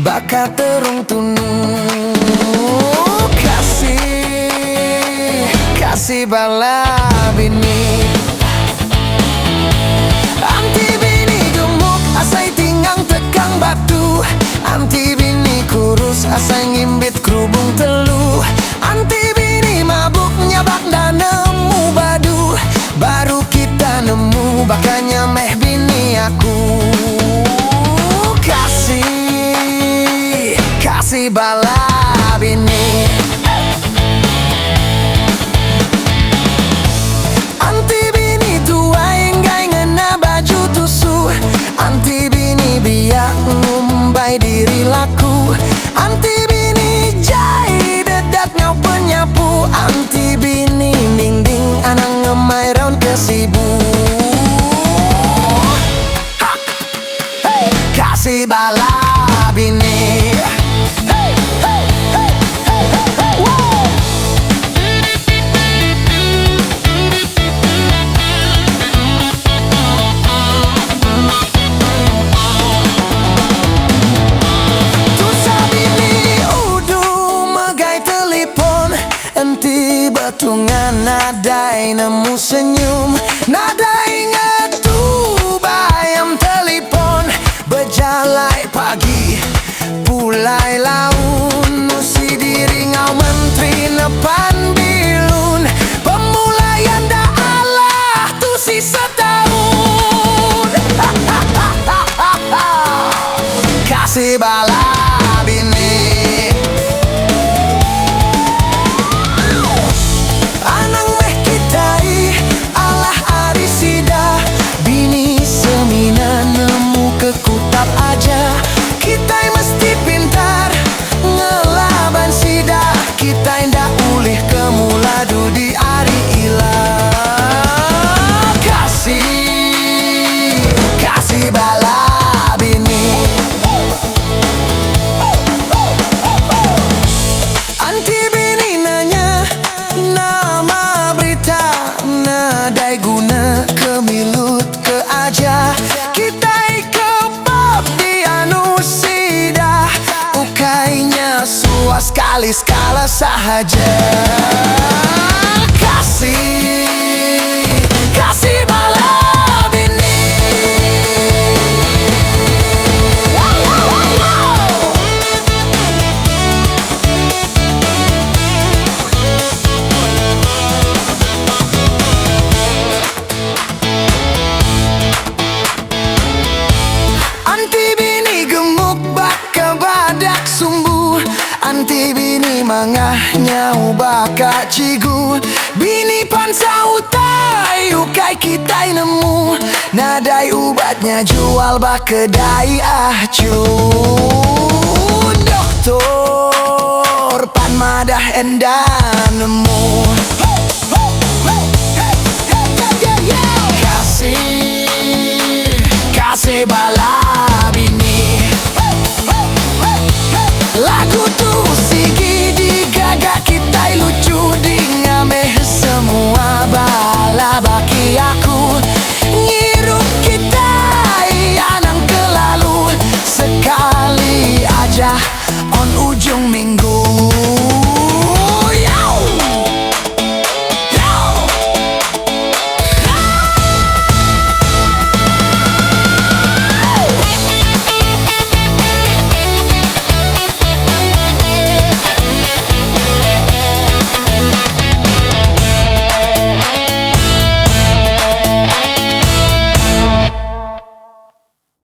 bakat terung tunu. Kasih bala bini, anti bini gemuk asai tinggang tekang batu, anti bini kurus asai ngimbit kerubung telu, anti bini mabuk nyabak dan nemu badu, baru kita nemu bakanya meh bini aku. Kasih bala bini, anti bini tua enggai ngena baju tusu, anti bini biak ngumbai diri laku, anti bini jai dedak nyau penyapu, anti bini ding anang ngemai raun kesibu. Kasih bala bini, betungan nadai nemu senyum, nadai ngetu bayam telepon, berjalai pagi pulai laun, musi diri ngau menteri nepan bilun, pemulaian da Allah tu si setahun. Kasih bala bini, kutap aja, kita mesti pintar ngelaban sida, kita indah ulih kemuladu di hari ilah. Kasih bala bini, anti bini nanya nama berita, nadai guna kemilut ke aja, kita sekali skala sahaja. Kasih bala bini, anti bini gemuk baka badak sumbu, anti bini mangahnya ubaka cigu, bini pansau tai ukai kita nemu, nadai ubatnya jual bak kedai ahcu. Doktor pan madah endah nemu.